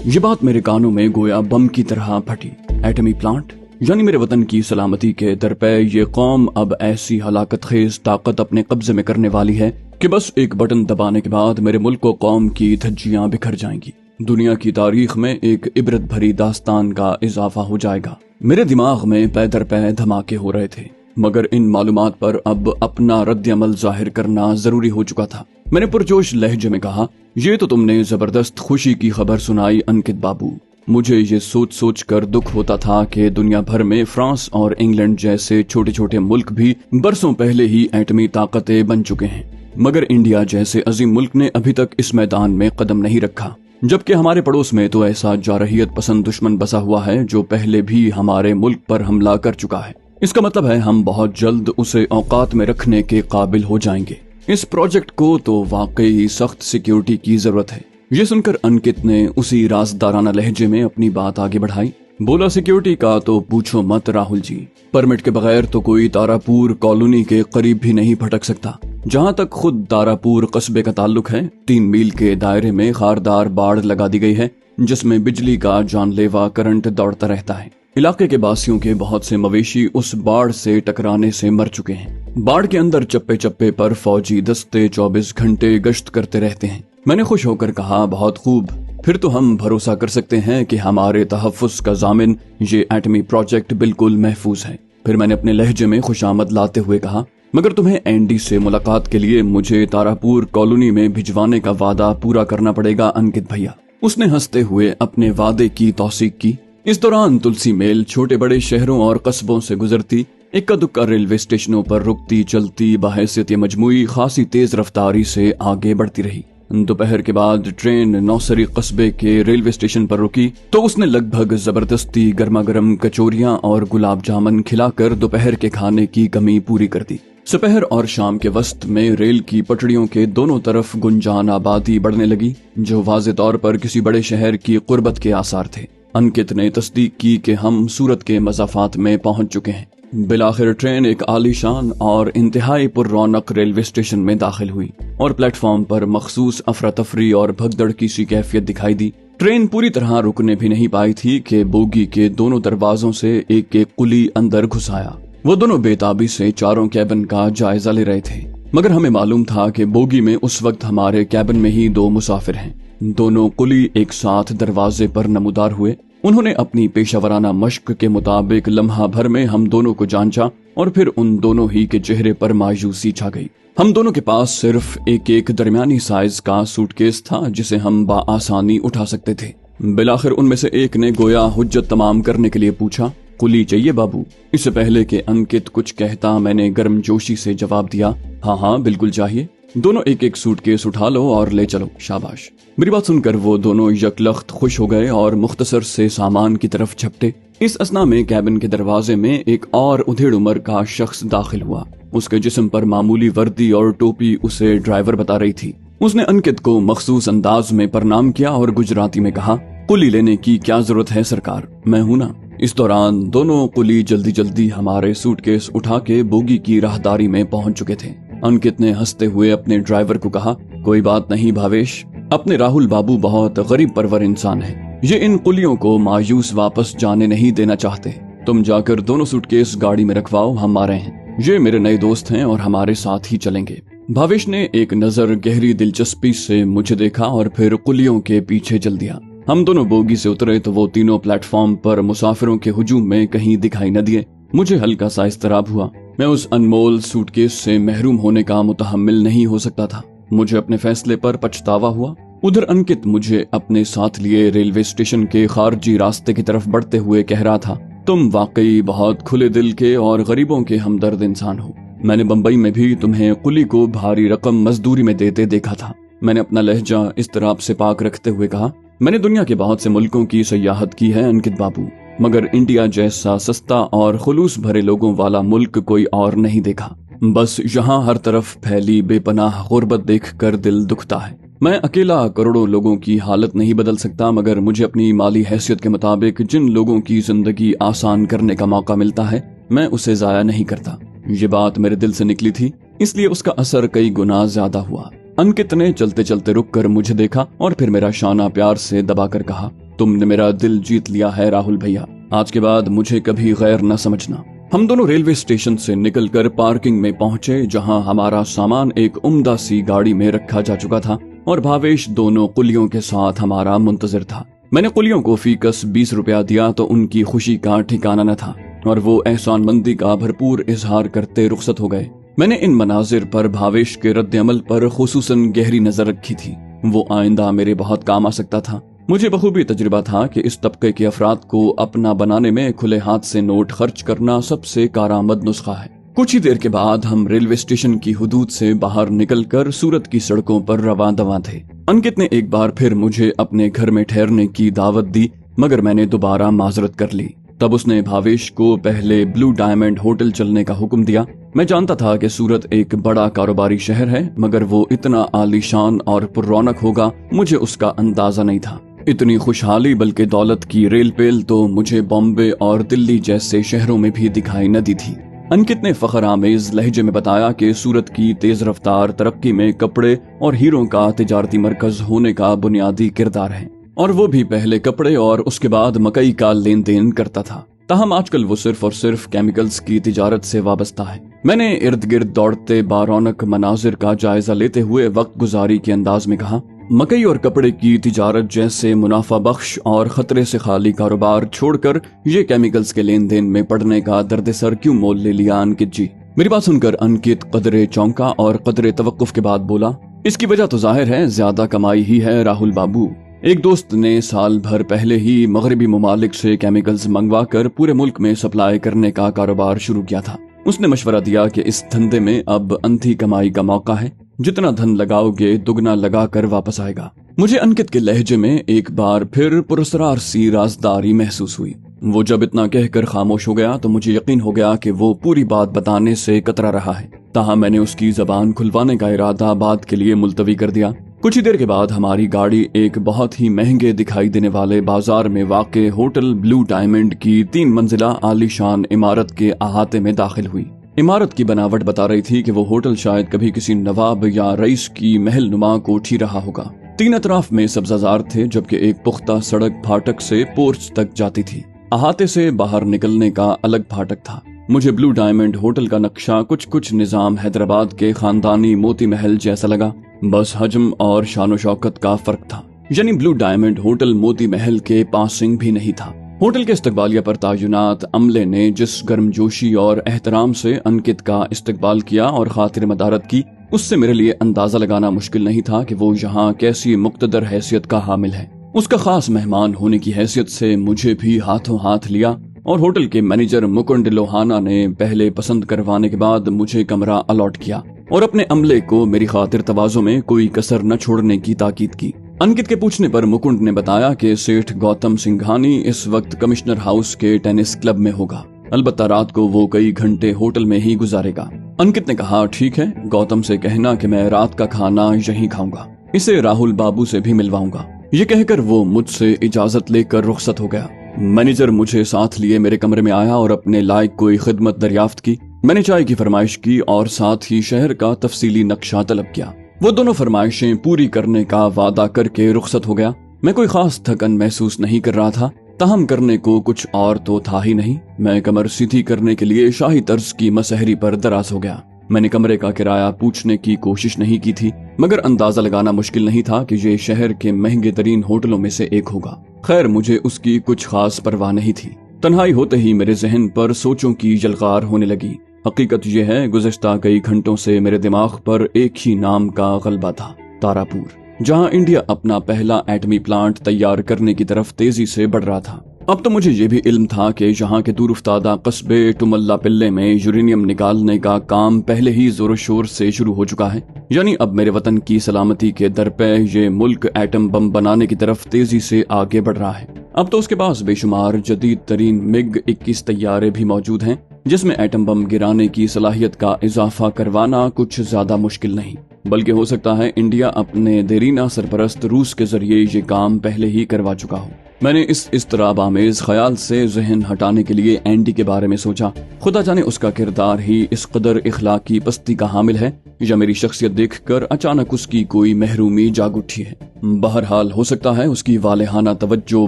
ये बात मेरे कानों में गोया बम की तरह फटी। एटमी प्लांट यानी मेरे वतन की सलामती के दर पे ये कौम अब ऐसी हलाकत खेज ताकत अपने कब्जे में करने वाली है कि बस एक बटन दबाने के बाद मेरे मुल्क को कौम की धज्जियां बिखर जाएंगी। दुनिया की तारीख में एक इबरत भरी दास्तान का इजाफा हो जाएगा। मेरे दिमाग में पै दर पै धमाके हो रहे थे, मगर इन मालूमात पर अब अपना रद्द-ए-अमल जाहिर करना जरूरी हो चुका था। मैंने पुरजोश लहजे में कहा, ये तो तुमने जबरदस्त खुशी की खबर सुनाई अंकित बाबू। मुझे ये सोच सोच कर दुख होता था कि दुनिया भर में फ्रांस और इंग्लैंड जैसे छोटे छोटे मुल्क भी बरसों पहले ही एटमी ताकतें बन चुके हैं, मगर इंडिया जैसे अजीम मुल्क ने अभी तक इस मैदान में कदम नहीं रखा। जबकि हमारे पड़ोस में तो ऐसा जारहियत पसंद दुश्मन बसा हुआ है जो पहले भी हमारे मुल्क पर हमला कर चुका है। इसका मतलब है हम बहुत जल्द उसे औकात में रखने के काबिल हो जाएंगे। इस प्रोजेक्ट को तो वाकई सख्त सिक्योरिटी की जरूरत है। ये सुनकर अंकित ने उसी राजदाराना लहजे में अपनी बात आगे बढ़ाई। बोला, सिक्योरिटी का तो पूछो मत राहुल जी, परमिट के बगैर तो कोई तारापुर कॉलोनी के करीब भी नहीं भटक सकता। जहाँ तक खुद तारापुर कस्बे का ताल्लुक है, 3 मील के दायरे में खारदार बाड़ लगा दी गई है, जिसमें बिजली का जानलेवा करंट दौड़ता रहता है। इलाके के बासियों के बहुत से मवेशी उस बाढ़ से टकराने से मर चुके हैं। बाढ़ के अंदर चप्पे चप्पे पर फौजी दस्ते 24 घंटे गश्त करते रहते हैं। मैंने खुश होकर कहा, बहुत खूब, फिर तो हम भरोसा कर सकते हैं कि हमारे तहफ्फुज़ का जामिन ये एटमी प्रोजेक्ट बिल्कुल महफूज है। फिर मैंने अपने लहजे में खुशामद लाते हुए कहा, मगर तुम्हें एनडी से मुलाकात के लिए मुझे तारापुर कॉलोनी में भिजवाने का वादा पूरा करना पड़ेगा अंकित भैया। उसने हंसते हुए अपने वादे की तौसीक की। इस दौरान तुलसी मेल छोटे बड़े शहरों और कस्बों से गुजरती, इक्का दुक्का रेलवे स्टेशनों पर रुकती चलती बहैसियत मजमूई खासी तेज रफ्तारी से आगे बढ़ती रही। दोपहर के बाद ट्रेन नौसरी कस्बे के रेलवे स्टेशन पर रुकी तो उसने लगभग जबरदस्ती गर्मा गर्म कचोरियां और गुलाब जामुन खिलाकर दोपहर के खाने की कमी पूरी कर दी। दोपहर और शाम के वस्त में रेल की पटरियों के दोनों तरफ गुंजान आबादी बढ़ने लगी, जो वाज़े तौर पर किसी बड़े शहर की कुर्बत के आसार थे। अंकित ने तस्दीक की कि हम सूरत के मज़ाफ़ात में पहुंच चुके हैं। बिलाखिर ट्रेन एक आलीशान और इंतहाई पुररौनक रेलवे स्टेशन में दाखिल हुई और प्लेटफॉर्म पर मखसूस अफरा तफरी और भगदड़ की सी कैफियत दिखाई दी। ट्रेन पूरी तरह रुकने भी नहीं पाई थी कि बोगी के दोनों दरवाजों से एक एक कुली अंदर घुस आया। वो दोनों बेताबी से चारों कैबिन का जायजा ले रहे थे, मगर हमें मालूम था कि बोगी में उस वक्त हमारे कैबिन में ही 2 मुसाफिर हैं। दोनों कुली एक साथ दरवाजे पर नमूदार हुए। उन्होंने अपनी पेशावराना मश्क के मुताबिक लम्हा भर में हम दोनों को जांचा और फिर उन दोनों ही के चेहरे पर मायूसी छा गई। हम दोनों के पास सिर्फ एक एक दरमियानी साइज का सूटकेस था जिसे हम बाआसानी उठा सकते थे। बिलाखिर उनमें से एक ने गोया हुज्जत तमाम करने के लिए पूछा, कुली चाहिए बाबू? इससे पहले कि अंकित कुछ कहता मैंने गर्मजोशी से जवाब दिया, हाँ हाँ बिल्कुल चाहिए। दोनों एक एक सूटकेस उठा लो और ले चलो। शाबाश। मेरी बात सुनकर वो दोनों यकलख्त खुश हो गए और मुख्तसर से सामान की तरफ झपटे। इस असना में कैबिन के दरवाजे में एक और उधेड़ उम्र का शख्स दाखिल हुआ। उसके जिस्म पर मामूली वर्दी और टोपी उसे ड्राइवर बता रही थी। उसने अंकित को मखसूस अंदाज में प्रणाम किया और गुजराती में कहा, कुली लेने की क्या जरूरत है सरकार, मैं हूं ना। इस दौरान दोनों कुली जल्दी जल्दी हमारे सूटकेस उठा के बोगी की राहदारी में पहुंच चुके थे। अंकित ने हंसते हुए अपने ड्राइवर को कहा, कोई बात नहीं भावेश, अपने राहुल बाबू बहुत गरीब परवर इंसान है। ये इन कुलियों को मायूस वापस जाने नहीं देना चाहते। तुम जाकर दोनों सूटकेस गाड़ी में रखवाओ, हम आ रहे हैं। ये मेरे नए दोस्त हैं और हमारे साथ ही चलेंगे। भावेश ने एक नजर गहरी दिलचस्पी से मुझे देखा और फिर कुलियों के पीछे चल दिया। हम दोनों बोगी से उतरे तो वो तीनों प्लेटफॉर्म पर मुसाफिरों के हुजूम में कहीं दिखाई न दिए। मुझे हल्का सा इस्तराब हुआ। मैं उस अनमोल सूटकेस से महरूम होने का मुतहम्मिल नहीं हो सकता था। मुझे अपने फैसले पर पछतावा हुआ। उधर अंकित मुझे अपने साथ लिए रेलवे स्टेशन के खारजी रास्ते की तरफ बढ़ते हुए कह रहा था, तुम वाकई बहुत खुले दिल के और गरीबों के हमदर्द इंसान हो। मैंने बम्बई में भी तुम्हें कुली को भारी रकम मजदूरी में देते देखा था। मैंने अपना लहजा इस तरह से पाक रखते हुए कहा, मैंने दुनिया के बहुत से मुल्कों की सयाहत की है अंकित बाबू, मगर इंडिया जैसा सस्ता और खुलूस भरे लोगों वाला मुल्क कोई और नहीं देखा। बस यहाँ हर तरफ फैली बेपनाह गुर्बत देखकर दिल दुखता है। मैं अकेला करोड़ों लोगों की हालत नहीं बदल सकता, मगर मुझे अपनी माली हैसियत के मुताबिक जिन लोगों की जिंदगी आसान करने का मौका मिलता है, मैं उसे जाया नहीं करता। ये बात मेरे दिल से निकली थी, इसलिए उसका असर कई गुना ज्यादा हुआ। अंकित ने चलते चलते रुक कर मुझे देखा और फिर मेरा शाना प्यार से दबाकर कहा, तुमने मेरा दिल जीत लिया है राहुल भैया, आज के बाद मुझे कभी गैर न समझना। हम दोनों रेलवे स्टेशन से निकलकर पार्किंग में पहुंचे, जहां हमारा सामान एक उम्दा सी गाड़ी में रखा जा चुका था और भावेश दोनों कुलियों के साथ हमारा मुंतजिर था। मैंने कुलियों को फीकस 20 रुपया दिया तो उनकी खुशी का ठिकाना न था और वो एहसानमंदी का भरपूर इजहार करते रुखसत हो गए। मैंने इन मनाजिर पर भावेश के रद्द अमल पर खुसूसन गहरी नजर रखी थी। वो आइंदा मेरे बहुत काम आ सकता था। मुझे बखूबी तजुर्बा था कि इस तबके के अफराद को अपना बनाने में खुले हाथ से नोट खर्च करना सबसे कारआमद नुस्खा है। कुछ ही देर के बाद हम रेलवे स्टेशन की हुदूद से बाहर निकलकर सूरत की सड़कों पर रवां दवां थे। अंकित ने एक बार फिर मुझे अपने घर में ठहरने की दावत दी, मगर मैंने दोबारा माजरत कर ली। तब उसने भावेश को पहले ब्लू डायमंड होटल चलने का हुक्म दिया। मैं जानता था कि सूरत एक बड़ा कारोबारी शहर है, मगर वो इतना आलीशान और पुररौनक होगा मुझे उसका अंदाजा नहीं था। इतनी खुशहाली बल्कि दौलत की रेल पेल तो मुझे बॉम्बे और दिल्ली जैसे शहरों में भी दिखाई न दी थी। अंकित ने फखर आमेज लहजे में बताया कि सूरत की तेज रफ्तार तरक्की में कपड़े और हीरों का तिजारती मरकज होने का बुनियादी किरदार है, और वो भी पहले कपड़े और उसके बाद मकई का लेन देन करता था। ताहम आजकल वो सिर्फ और सिर्फ केमिकल्स की तिजारत से वाबस्ता है। मैंने इर्द गिर्द दौड़ते बारौनक मनाजिर का जायजा लेते हुए वक्त गुजारी के अंदाज में कहा, मकई और कपड़े की तिजारत जैसे मुनाफा बख्श और खतरे से खाली कारोबार छोड़कर ये केमिकल्स के लेन देन में पड़ने का दर्द-ए-सर क्यों मोल ले लिया अंकित जी? मेरी बात सुनकर अंकित कदरे चौंका और कदरे तवक्कुफ के बाद बोला, इसकी वजह तो जाहिर है, ज्यादा कमाई ही है राहुल बाबू। एक दोस्त ने साल भर पहले ही मगरबी ममालिक से केमिकल्स मंगवा कर पूरे मुल्क में सप्लाई करने का कारोबार शुरू किया था। उसने मशवरा दिया कि इस धंधे में अब अंधी कमाई का मौका है, जितना धन लगाओगे दुगना लगा कर वापस आएगा। मुझे अंकित के लहजे में एक बार फिर पुरस्कार सी राजदारी महसूस हुई। वो जब इतना कहकर खामोश हो गया तो मुझे यकीन हो गया कि वो पूरी बात बताने से कतरा रहा है। ताहम मैंने उसकी जबान खुलवाने का इरादा बाद के लिए मुलतवी कर दिया। कुछ ही देर के बाद हमारी गाड़ी एक बहुत ही महंगे दिखाई देने वाले बाजार में वाक़े होटल ब्लू डायमंड की 3 मंजिला आलीशान इमारत के अहाते में दाखिल हुई। इमारत की बनावट बता रही थी कि वो होटल शायद कभी किसी नवाब या रईस की महल नुमा कोठी रहा होगा। 3 अतराफ में सब्जाजार थे, जबकि एक पुख्ता सड़क फाटक से पोर्च तक जाती थी। अहाते से बाहर निकलने का अलग फाटक था। मुझे ब्लू डायमंड होटल का नक्शा कुछ निजाम हैदराबाद के खानदानी मोती महल जैसा लगा, बस हजम और शानो शौकत का फर्क था। यानी blue diamond hotel Moti Mahal के पासिंग भी नहीं था। होटल के इस्तकबालिया पर तायुनात अमले ने जिस गर्मजोशी और एहतराम से अंकित का इस्तकबाल किया और खातिर मदारत की, उससे मेरे लिए अंदाजा लगाना मुश्किल नहीं था कि वो यहाँ कैसी मुक्तदर हैसियत का हामिल है। उसका खास मेहमान होने की हैसियत से मुझे भी हाथों हाथ लिया और होटल के मैनेजर मुकुंद लोहाना ने पहले पसंद करवाने के बाद मुझे कमरा अलॉट किया और अपने अमले को मेरी खातिर तवाज़ो में कोई कसर न छोड़ने की ताकीद की। अंकित के पूछने पर मुकुंद ने बताया कि सेठ गौतम सिंघानी इस वक्त कमिश्नर हाउस के टेनिस क्लब में होगा, अलबत्ता रात को वो कई घंटे होटल में ही गुजारेगा। अंकित ने कहा, ठीक है, गौतम से कहना कि मैं रात का खाना यहीं खाऊंगा, इसे राहुल बाबू से भी मिलवाऊंगा। ये कहकर वो मुझसे इजाजत लेकर रुखसत हो गया। मैनेजर मुझे साथ लिए मेरे कमरे में आया और अपने लायक कोई खिदमत दरियाफ्त की। मैंने चाय की फरमाइश की और साथ ही शहर का तफसीली नक्शा तलब किया। वो दोनों फरमाइशें पूरी करने का वादा करके रुखसत हो गया। मैं कोई खास थकन महसूस नहीं कर रहा था, ताहम करने को कुछ और तो था ही नहीं। मैं कमर सीधी करने के लिए शाही तर्ज की मसहरी पर दराज हो गया। मैंने कमरे का किराया पूछने की कोशिश नहीं की थी, मगर अंदाजा लगाना मुश्किल नहीं था कि ये शहर के महंगे तरीन होटलों में से एक होगा। खैर, मुझे उसकी कुछ खास परवाह नहीं थी। तन्हाई होते ही मेरे जहन पर सोचों की जलकार होने लगी। हकीकत यह है, गुज़िश्ता कई घंटों से मेरे दिमाग पर एक ही नाम का गलबा था, तारापुर, जहां इंडिया अपना पहला एटमी प्लांट तैयार करने की तरफ तेजी से बढ़ रहा था। अब तो मुझे ये भी इल्म था कि यहाँ के दूरफ्तादा कस्बे टुमल्ला पिल्ले में यूरेनियम निकालने का काम पहले ही जोर शोर से शुरू हो चुका है। यानी अब मेरे वतन की सलामती के दर पे ये मुल्क एटम बम बनाने की तरफ तेजी से आगे बढ़ रहा है। अब तो उसके पास बेशुमार जदीद तरीन MiG-21 तैयारे भी मौजूद हैं, जिसमें एटम बम गिराने की सलाहियत का इजाफा करवाना कुछ ज्यादा मुश्किल नहीं, बल्कि हो सकता है इंडिया अपने देरीना सरपरस्त रूस के जरिए ये काम पहले ही करवा चुका हो। मैंने इस इस्तराब आमेज ख्याल से जहन हटाने के लिए एंडी के बारे में सोचा। खुदा जाने उसका किरदार ही इस कदर इखलाकी पस्ती का हामिल है या मेरी शख्सियत देखकर अचानक उसकी कोई महरूमी जाग उठी है। बहरहाल हो सकता है उसकी वालेहाना तवज्जो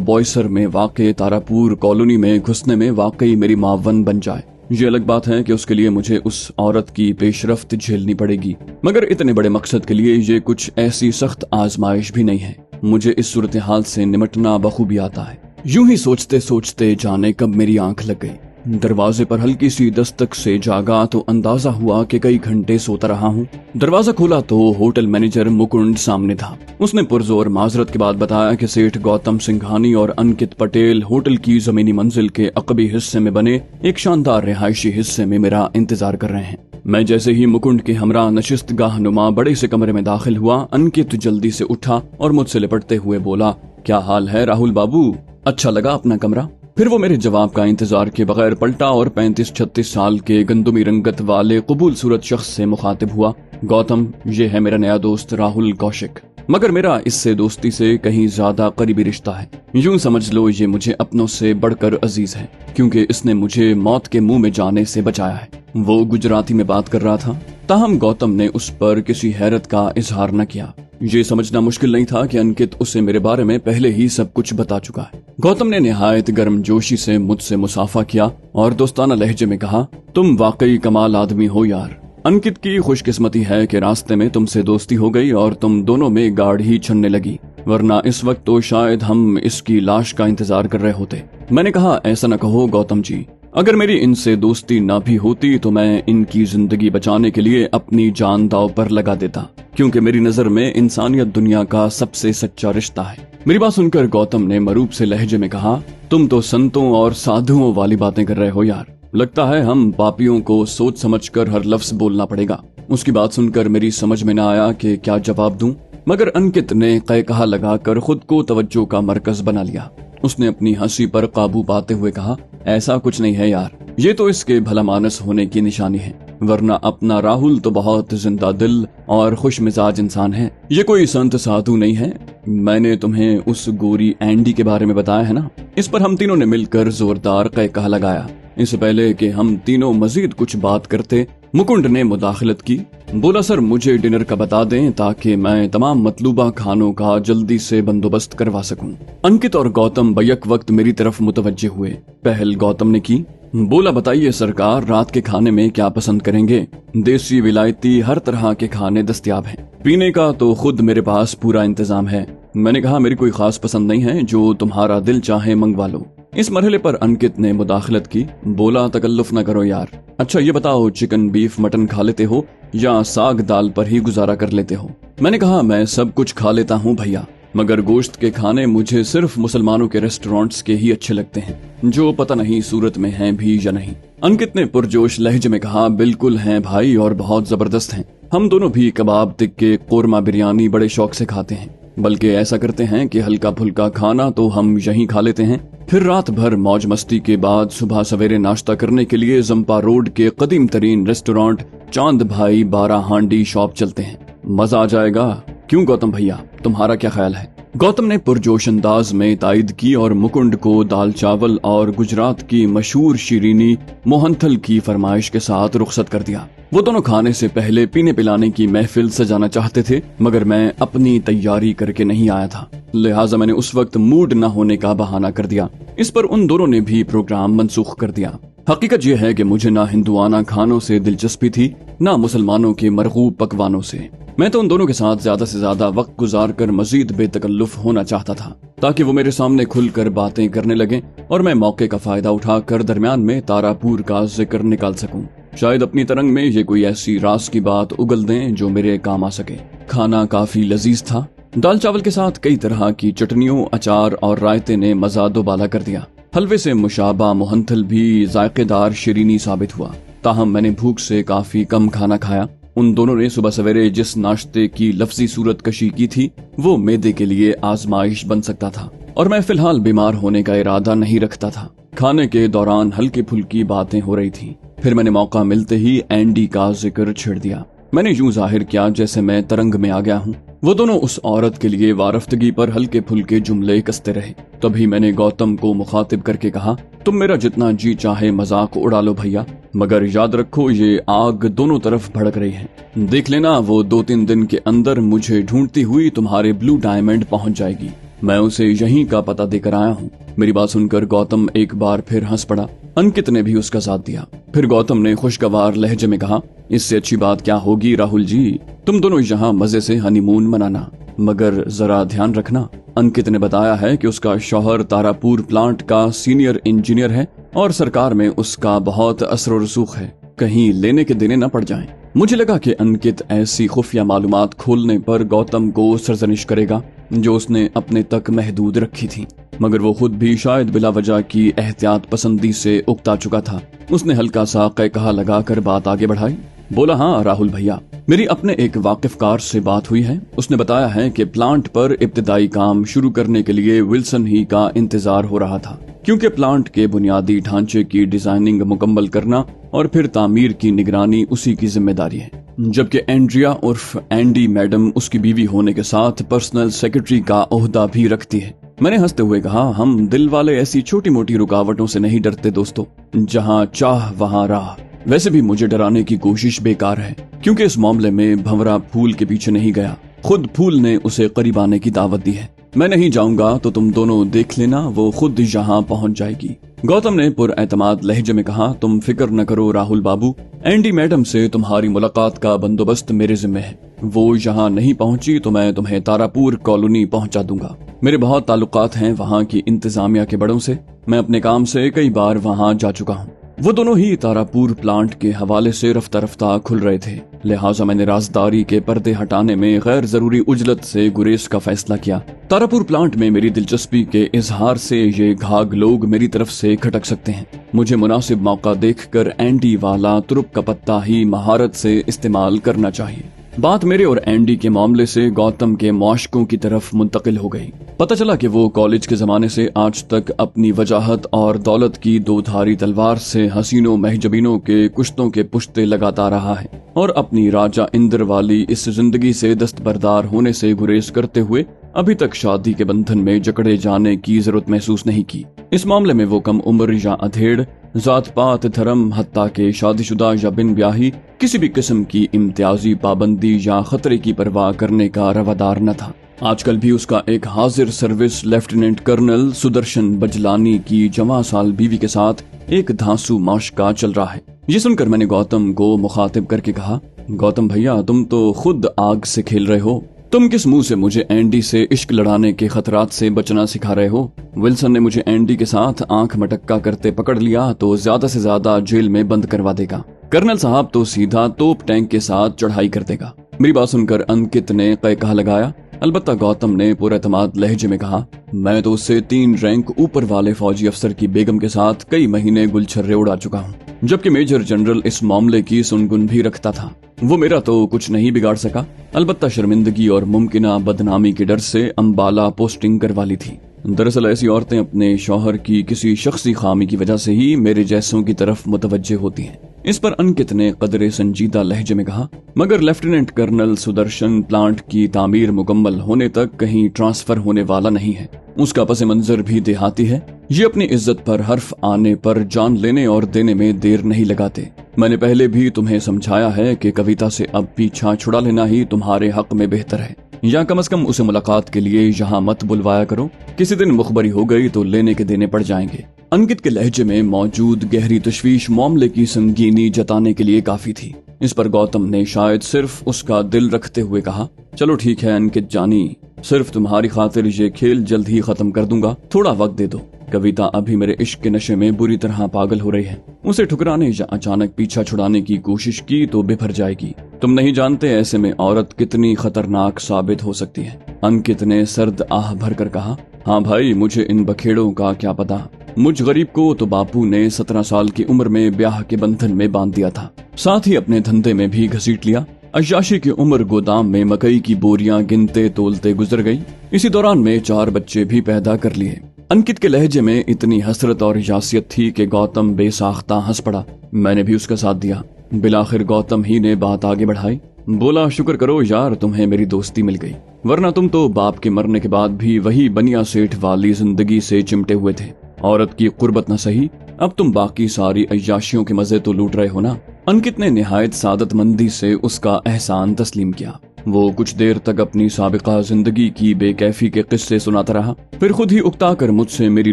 बॉयसर में वाक़े तारापुर कॉलोनी में घुसने में वाकई मेरी मावन बन जाए। ये अलग बात है कि उसके लिए मुझे उस औरत की पेशरफ्त झेलनी पड़ेगी, मगर इतने बड़े मकसद के लिए ये कुछ ऐसी सख्त आजमाइश भी नहीं है। मुझे इस सूरत हाल से निमटना बखूबी आता है। यूं ही सोचते सोचते जाने कब मेरी आंख लग गई। दरवाजे पर हल्की सी दस्तक से जागा तो अंदाजा हुआ कि कई घंटे सोता रहा हूँ। दरवाजा खोला तो होटल मैनेजर मुकुंद सामने था। उसने पुरजोर माजरत के बाद बताया कि सेठ गौतम सिंघानी और अंकित पटेल होटल की जमीनी मंजिल के अकबी हिस्से में बने एक शानदार रिहायशी हिस्से में मेरा इंतजार कर रहे हैं। मैं जैसे ही मुकुंद के हमरा नशिस्त गाह नुमा बड़े से कमरे में दाखिल हुआ, अंकित जल्दी से उठा और मुझसे लिपटते हुए बोला, क्या हाल है राहुल बाबू, अच्छा लगा अपना कमरा? फिर वो मेरे जवाब का इंतजार के बगैर पलटा और 35-36 साल के गंदुमी रंगत वाले कबूल सूरत शख्स से मुखातिब हुआ, गौतम, ये है मेरा नया दोस्त राहुल कौशिक, मगर मेरा इससे दोस्ती से कहीं ज्यादा करीबी रिश्ता है। यूं समझ लो ये मुझे अपनों से बढ़कर अजीज है, क्योंकि इसने मुझे मौत के मुंह में जाने से बचाया है। वो गुजराती में बात कर रहा था, ताहम गौतम ने उस पर किसी हैरत का इजहार न किया। ये समझना मुश्किल नहीं था कि अंकित उसे मेरे बारे में पहले ही सब कुछ बता चुका है। गौतम ने निहायत गर्मजोशी से मुझसे मुसाफा किया और दोस्ताना लहजे में कहा, तुम वाकई कमाल आदमी हो यार। अंकित की खुशकिस्मती है कि रास्ते में तुमसे दोस्ती हो गई और तुम दोनों में गाढ़ ही छनने लगी, वरना इस वक्त तो शायद हम इसकी लाश का इंतजार कर रहे होते। मैंने कहा, ऐसा न कहो गौतम जी, अगर मेरी इनसे दोस्ती ना भी होती तो मैं इनकी जिंदगी बचाने के लिए अपनी जान दांव पर लगा देता, क्योंकि मेरी नजर में इंसानियत दुनिया का सबसे सच्चा रिश्ता है। मेरी बात सुनकर गौतम ने मरूब से लहजे में कहा, तुम तो संतों और साधुओं वाली बातें कर रहे हो यार, लगता है हम पापियों को सोच समझकर हर लफ्ज बोलना पड़ेगा। उसकी बात सुनकर मेरी समझ में न आया कि क्या जवाब दूं, मगर अंकित ने कहा लगाकर खुद को तवज्जो का मरकज बना लिया। उसने अपनी हंसी पर काबू पाते हुए कहा, ऐसा कुछ नहीं है यार, ये तो इसके भला मानस होने की निशानी है, वरना अपना राहुल तो बहुत जिंदा दिल और खुश मिजाज इंसान है। ये कोई संत साधु नहीं है। मैंने तुम्हें उस गोरी एंडी के बारे में बताया है ना। इस पर हम तीनों ने मिलकर जोरदार कहा लगाया। इससे पहले कि हम तीनों मजीद कुछ बात करते, मुकुंद ने मुदाखलत की। बोला, सर मुझे डिनर का बता दें ताकि मैं तमाम मतलूबा खानों का जल्दी से बंदोबस्त करवा सकूं। अंकित और गौतम बैक वक्त मेरी तरफ मुतवज्जे हुए। पहल गौतम ने की। बोला, बताइए सरकार, रात के खाने में क्या पसंद करेंगे? देसी विलायती हर तरह के खाने दस्तयाब हैं। पीने का तो खुद मेरे पास पूरा इंतजाम है। मैंने कहा, मेरी कोई खास पसंद नहीं है, जो तुम्हारा दिल चाहे मंगवा लो। इस मरहले पर अंकित ने मुदाखलत की। बोला, तकल्लुफ न करो यार। अच्छा ये बताओ, चिकन बीफ मटन खा लेते हो या साग दाल पर ही गुजारा कर लेते हो? मैंने कहा, मैं सब कुछ खा लेता हूँ भैया, मगर गोश्त के खाने मुझे सिर्फ मुसलमानों के रेस्टोरेंट्स के ही अच्छे लगते हैं, जो पता नहीं सूरत में हैं भी या नहीं। अंकित ने पुरजोश लहजे में कहा, बिल्कुल हैं भाई, और बहुत जबरदस्त हैं। हम दोनों भी कबाब, टिक्के, कोरमा, बिरयानी बड़े शौक से खाते हैं। बल्कि ऐसा करते हैं कि हल्का फुल्का खाना तो हम यहीं खा लेते हैं, फिर रात भर मौज मस्ती के बाद सुबह सवेरे नाश्ता करने के लिए जंपा रोड के कदीम तरीन रेस्टोरेंट चांद भाई 12 हांडी शॉप चलते हैं। मजा आ जाएगा, क्यों गौतम भैया, तुम्हारा क्या ख्याल है? गौतम ने पुरजोश अंदाज में तायद की और मुकुंद को दाल चावल और गुजरात की मशहूर शीरीनी मोहनथल की फरमाइश के साथ रुखसत कर दिया। वो दोनों खाने से पहले पीने पिलाने की महफिल सजाना चाहते थे, मगर मैं अपनी तैयारी करके नहीं आया था, लिहाजा मैंने उस वक्त मूड न होने का बहाना कर दिया। इस पर उन दोनों ने भी प्रोग्राम मनसूख कर दिया। हकीकत यह है कि मुझे ना हिंदुआना खानों से दिलचस्पी थी, ना मुसलमानों के मरगूब पकवानों से। मैं तो उन दोनों के साथ ज्यादा से ज्यादा वक्त गुजार कर मजीद बेतकल्लुफ होना चाहता था, ताकि वो मेरे सामने खुलकर बातें करने लगे और मैं मौके का फायदा उठाकर दरमियान में तारापुर का जिक्र निकाल सकूं। शायद अपनी तरंग में ये कोई ऐसी राज की बात उगल दें जो मेरे काम आ सके। खाना काफी लजीज था। दाल चावल के साथ कई तरह की चटनियों, अचार और रायते ने मजा दोबाला कर दिया। हलवे से मुशाबा मोहनथल भी जायकेदार शीरीनी साबित हुआ। ताहम मैंने भूख से काफी कम खाना खाया। उन दोनों ने सुबह सवेरे जिस नाश्ते की लफ्जी सूरत कशी की थी, वो मैदे के लिए आजमाइश बन सकता था, और मैं फिलहाल बीमार होने का इरादा नहीं रखता था। खाने के दौरान हल्की फुल्की बातें हो रही थी। फिर मैंने मौका मिलते ही एंडी का जिक्र छेड़ दिया। मैंने यूं जाहिर किया जैसे मैं तरंग में आ गया हूँ। वो दोनों उस औरत के लिए वारफ्तगी पर हल्के फुल्के जुमले कसते रहे। तभी मैंने गौतम को मुखातिब करके कहा, तुम मेरा जितना जी चाहे मजाक उड़ा लो भैया, मगर याद रखो ये आग दोनों तरफ भड़क रही है। देख लेना वो 2-3 दिन के अंदर मुझे ढूंढती हुई तुम्हारे ब्लू डायमंड पहुंच जाएगी। मैं उसे यहीं का पता देकर आया हूँ। मेरी बात सुनकर गौतम एक बार फिर हंस पड़ा। अंकित ने भी उसका साथ दिया। फिर गौतम ने खुशगवार लहजे में कहा, इससे अच्छी बात क्या होगी राहुल जी, तुम दोनों यहाँ मजे से हनीमून मनाना, मगर जरा ध्यान रखना, अंकित ने बताया है कि उसका शौहर तारापुर प्लांट का सीनियर इंजीनियर है और सरकार में उसका बहुत असर रसूख है, कहीं लेने के देने न पड़ जाएं। मुझे लगा कि अंकित ऐसी खुफिया मालूमात खोलने पर गौतम को सरजनिश करेगा जो उसने अपने तक महदूद रखी थी, मगर वो खुद भी शायद बिला वजह की एहतियात पसंदी से उकता चुका था। उसने हल्का सा कहा लगाकर बात आगे बढ़ाई। बोला, हाँ राहुल भैया, मेरी अपने एक वाकिफकार से बात हुई है। उसने बताया है कि प्लांट पर इब्तिदाई काम शुरू करने के लिए विल्सन ही का इंतजार हो रहा था, क्योंकि प्लांट के बुनियादी ढांचे की डिजाइनिंग मुकम्मल करना और फिर तामीर की निगरानी उसी की जिम्मेदारी है, जबकि एंड्रिया उर्फ एंडी मैडम उसकी बीवी होने के साथ पर्सनल सेक्रेटरी का ओहदा भी रखती है। मैंने हंसते हुए कहा, हम दिल वाले ऐसी छोटी मोटी रुकावटों से नहीं डरते दोस्तों, जहाँ चाह वहाँ राह। वैसे भी मुझे डराने की कोशिश बेकार है, क्योंकि इस मामले में भंवरा फूल के पीछे नहीं गया, खुद फूल ने उसे करीब आने की दावत दी है। मैं नहीं जाऊंगा तो तुम दोनों देख लेना, वो खुद यहाँ पहुंच जाएगी। गौतम ने पुरएतमाद लहजे में कहा, तुम फिक्र न करो राहुल बाबू, एंडी मैडम से तुम्हारी मुलाकात का बंदोबस्त मेरे जिम्मे है। वो यहाँ नहीं पहुंची तो मैं तुम्हें तारापुर कॉलोनी पहुंचा दूंगा। मेरे बहुत ताल्लुकात हैं वहाँ की इंतजामिया के बड़ों से, मैं अपने काम से कई बार वहाँ जा चुका हूँ। वो दोनों ही तारापुर प्लांट के हवाले से रफ्ता रफ्ता खुल रहे थे, लिहाजा मैंने राजदारी के पर्दे हटाने में गैर जरूरी उजलत से गुरेज का फैसला किया। तारापुर प्लांट में मेरी दिलचस्पी के इजहार से ये घाघ लोग मेरी तरफ से खटक सकते हैं। मुझे मुनासिब मौका देखकर एंडी वाला तुरुप का पत्ता ही महारत से इस्तेमाल करना चाहिए। बात मेरे और एंडी के मामले से गौतम के मौशकों की तरफ मुंतकिल हो गई। पता चला कि वो कॉलेज के जमाने से आज तक अपनी वजाहत और दौलत की दो धारी तलवार से हसीनों महजबीनों के कुश्तों के पुश्ते लगाता रहा है और अपनी राजा इंद्र वाली इस जिंदगी से दस्तबरदार होने से गुरेज करते हुए अभी तक शादी के बंधन में जकड़े जाने की जरूरत महसूस नहीं की। इस मामले में वो कम उम्र या अधेड़, जात पात धर्म हत्ता के शादीशुदा या बिन ब्याही किसी भी किस्म की इम्तियाजी पाबंदी या खतरे की परवाह करने का रवादार न था। आजकल भी उसका एक हाजिर सर्विस लेफ्टिनेंट कर्नल सुदर्शन बजलानी की जवां साल बीवी के साथ एक धांसू माशका चल रहा है। ये सुनकर मैंने गौतम को मुखातिब करके कहा, गौतम भैया, तुम तो खुद आग से खेल रहे हो। तुम किस मुंह से मुझे एंडी से इश्क लड़ाने के खतरात से बचना सिखा रहे हो? विल्सन ने मुझे एंडी के साथ आंख मटक्का करते पकड़ लिया तो ज्यादा से ज्यादा जेल में बंद करवा देगा। कर्नल साहब तो सीधा तोप टैंक के साथ चढ़ाई कर देगा। मेरी बात सुनकर अंकित ने कहा लगाया। अलबत्ता गौतम ने पुरएतमाद लहजे में कहा, मैं तो उससे 3 रैंक ऊपर वाले फौजी अफसर की बेगम के साथ कई महीने गुलछर्रे उड़ा चुका हूँ, जबकि मेजर जनरल इस मामले की सुनगुन भी रखता था। वो मेरा तो कुछ नहीं बिगाड़ सका, अलबत्ता शर्मिंदगी और मुमकिना बदनामी के डर से अंबाला पोस्टिंग करवा ली थी। दरअसल ऐसी औरतें अपने शौहर की किसी शख्सी खामी की वजह से ही मेरे जैसों की तरफ मुतवज्जे होती हैं। इस पर अंकित ने कदरे संजीदा लहजे में कहा, मगर लेफ्टिनेंट कर्नल सुदर्शन प्लांट की तामीर मुकम्मल होने तक कहीं ट्रांसफर होने वाला नहीं है। उसका पस मंजर भी देहाती है। ये अपनी इज्जत पर हर्फ आने पर जान लेने और देने में देर नहीं लगाते। मैंने पहले भी तुम्हें समझाया है कि कविता से अब पीछा छुड़ा लेना ही तुम्हारे हक में बेहतर है, या कम से कम उसे मुलाकात के लिए यहाँ मत बुलवाया करो। किसी दिन मुखबरी हो गई तो लेने के देने पड़ जाएंगे। अंकित के लहजे में मौजूद गहरी तशवीश मामले की संगीनी जताने के लिए काफी थी। इस पर गौतम ने शायद सिर्फ उसका दिल रखते हुए कहा, चलो ठीक है अंकित जानी, सिर्फ तुम्हारी खातिर ये खेल जल्द ही खत्म कर दूंगा, थोड़ा वक्त दे दो। कविता अभी मेरे इश्क के नशे में बुरी तरह पागल हो रही है। उसे ठुकराने या अचानक पीछा छुड़ाने की कोशिश की तो बिफर जाएगी। तुम नहीं जानते ऐसे में औरत कितनी खतरनाक साबित हो सकती है। अंकित ने सर्द आह भरकर कहा, हाँ भाई, मुझे इन बखेड़ों का क्या पता। मुझ गरीब को तो बापू ने 17 साल की उम्र में ब्याह के बंधन में बांध दिया था, साथ ही अपने धंधे में भी घसीट लिया। अय्याशी की उम्र गोदाम में मकई की बोरियां गिनते तोलते गुजर गई। इसी दौरान में 4 बच्चे भी पैदा कर लिए। अंकित के लहजे में इतनी हसरत और यासियत थी कि गौतम बेसाख्ता हंस पड़ा। मैंने भी उसका साथ दिया। बिलाखिर गौतम ही ने बात आगे बढ़ाई। बोला शुक्र करो यार तुम्हें मेरी दोस्ती मिल गई, वरना तुम तो बाप के मरने के बाद भी वही बनिया सेठ वाली जिंदगी से चिमटे हुए थे। औरत की कुर्बत न सही, अब तुम बाकी सारी अय्याशियों के मजे तो लूट रहे हो ना। अंकित ने निहायत सादतमंदी से उसका एहसान तस्लीम किया। वो कुछ देर तक अपनी साबिका जिंदगी की बेकैफी के किस्से सुनाता रहा, फिर खुद ही उकता कर मुझसे मेरी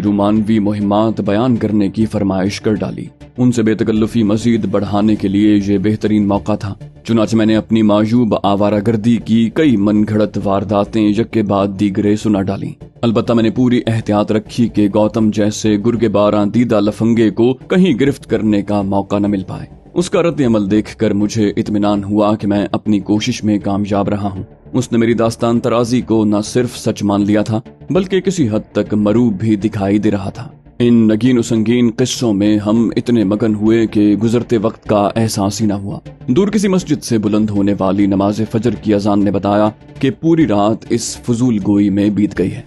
रोमानवी मुहिम्मात बयान करने की फरमाइश कर डाली। उनसे बेतकल्लुफी मजीद बढ़ाने के लिए ये बेहतरीन मौका था। चुनाच मैंने अपनी मायूब आवारागर्दी की कई मनगढ़ंत वारदातें यक्के बाद दीगरे सुना डाली। अलबत्ता मैंने पूरी एहतियात रखी कि गौतम जैसे गुर्गे बारां दीदा लफंगे को कहीं गिरफ्त करने का मौका न मिल पाए। उसका रद्द अमल देखकर मुझे इत्मीनान हुआ कि मैं अपनी कोशिश में कामयाब रहा हूँ। उसने मेरी दास्तान तराजी को न सिर्फ सच मान लिया था, बल्कि किसी हद तक मरूब भी दिखाई दे रहा था। इन नगीन संगीन किस्सों में हम इतने मगन हुए कि गुजरते वक्त का एहसास ही न हुआ। दूर किसी मस्जिद से बुलंद होने वाली नमाज फजर की अजान ने बताया कि पूरी रात इस फजूल गोई में बीत गई है।